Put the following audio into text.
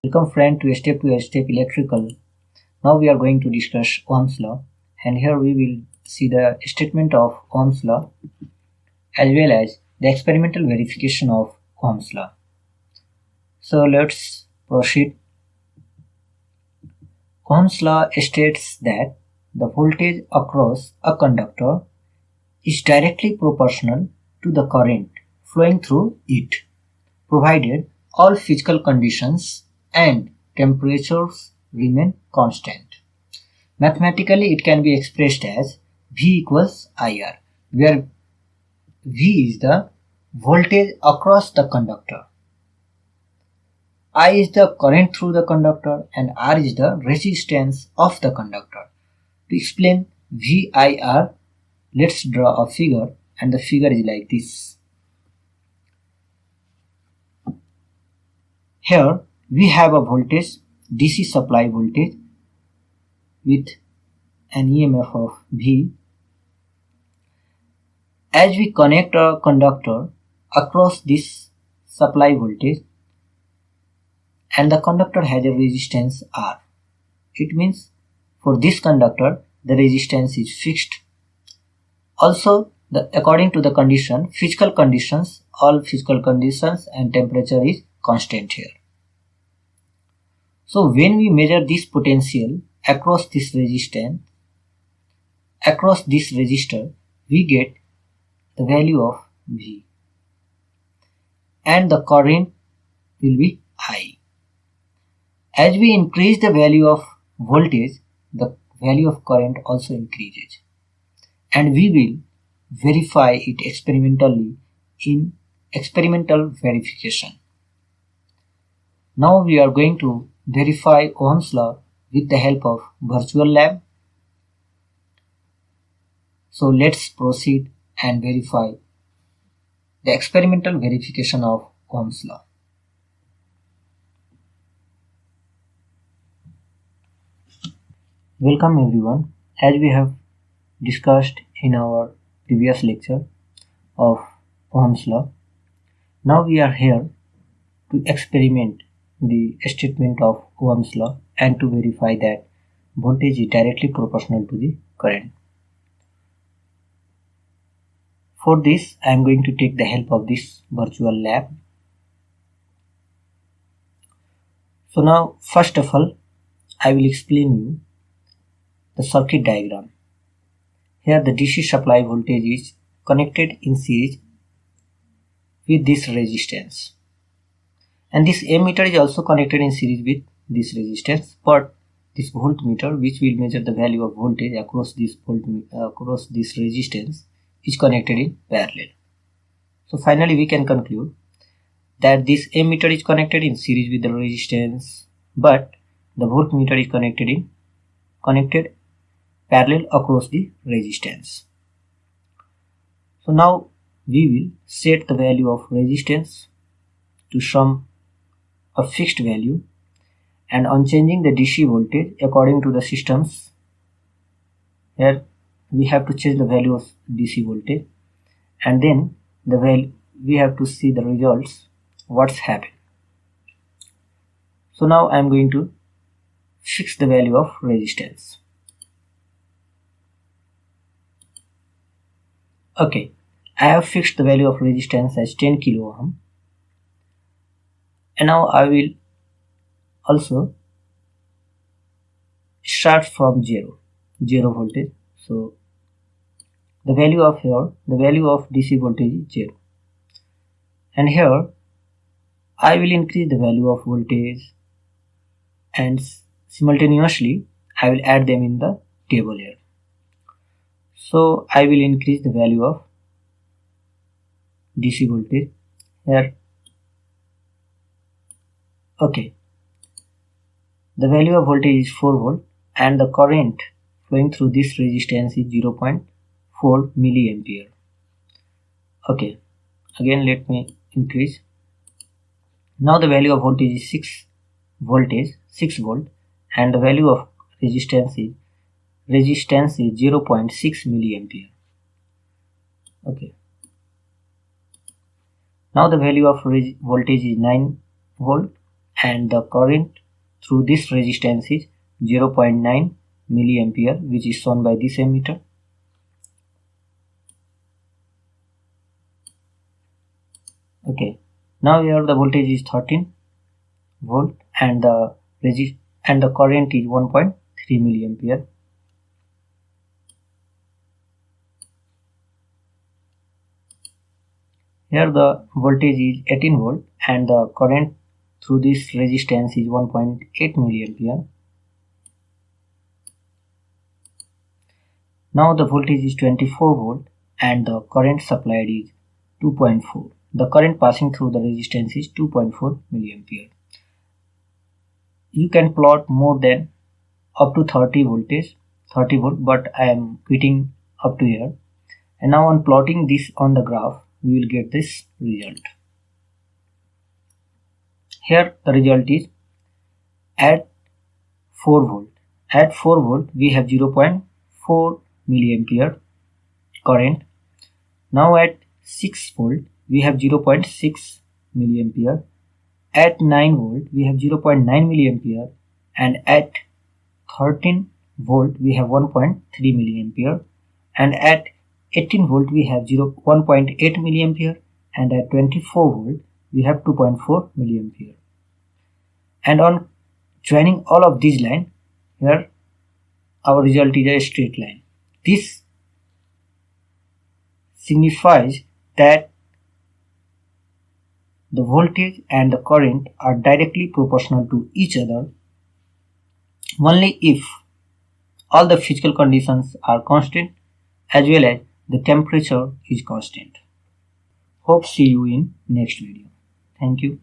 Welcome friend to Step Electrical. Now we are going to discuss Ohm's law, and here we will see the statement of Ohm's law as well as the experimental verification of Ohm's law. So let's proceed. Ohm's law states that the voltage across a conductor is directly proportional to the current flowing through it, provided all physical conditions and temperatures remain constant. Mathematically, it can be expressed as V equals IR, where V is the voltage across the conductor, I is the current through the conductor, and R is the resistance of the conductor. To explain VIR, let's draw a figure, and the figure is like this. Here we have a voltage, DC supply voltage with an EMF of V. As we connect a conductor across this supply voltage, and the conductor has a resistance R. It means for this conductor the resistance is fixed. Also, according to the condition, physical conditions, all physical conditions and temperature is constant here. So when we measure this potential across this resistance, across this resistor, we get the value of V, and the current will be I. As we increase the value of voltage, the value of current also increases, and we will verify it experimentally in experimental verification. Now we are going to verify Ohm's law with the help of virtual lab. So let's proceed and verify the experimental verification of Ohm's law. Welcome everyone. As we have discussed in our previous lecture of Ohm's law, now we are here to experiment the statement of Ohm's law and to verify that voltage is directly proportional to the current. For this, I am going to take the help of this virtual lab. So now, first of all, I will explain you the circuit diagram. Here the DC supply voltage is connected in series with this resistance, and this ammeter is also connected in series with this resistance, but this voltmeter, which will measure the value of voltage across this resistance, is connected in parallel. So finally we can conclude that this ammeter is connected in series with the resistance, but the voltmeter is connected parallel across the resistance. So now we will set the value of resistance to some a fixed value, and on changing the DC voltage according to the systems, here we have to change the value of DC voltage, and then we have to see the results, what's happened. So now I am going to fix the value of resistance. Okay, I have fixed the value of resistance as 10 kilo ohm, and now I will also start from zero voltage. So the value of DC voltage is 0, and here I will increase the value of voltage, and simultaneously I will add them in the table here. So I will increase the value of DC voltage here. Okay, the value of voltage is 4 volt, and the current flowing through this resistance is 0.4 milliampere. Okay, again let me increase. Now the value of voltage is 6 volt, and the value of resistance is resistance is 0.6 milliampere. Okay. Now the value of voltage is 9 volt and the current through this resistance is 0.9 milliampere, which is shown by this ammeter. Okay. Now here the voltage is 13 volt and the current is 1.3 milliampere. Here the voltage is 18 volt and the current through this resistance is 1.8 milliampere. Now the voltage is 24 volt and the current supplied is 2.4. The current passing through the resistance is 2.4 milliampere. You can plot more than up to 30 volt, but I am quitting up to here. And now on plotting this on the graph, we will get this result. Here the result is at 4 volt. At 4 volt we have 0.4 milliampere current. Now at 6 volt we have 0.6 milliampere. At 9 volt we have 0.9 milliampere, and at 13 volt we have 1.3 milliampere, and at 18 volt we have 1.8 milliampere, and at 24 volt we have 2.4 milliampere. And on joining all of these lines, here our result is a straight line. This signifies that the voltage and the current are directly proportional to each other only if all the physical conditions are constant as well as the temperature is constant. Hope see you in next video. Thank you.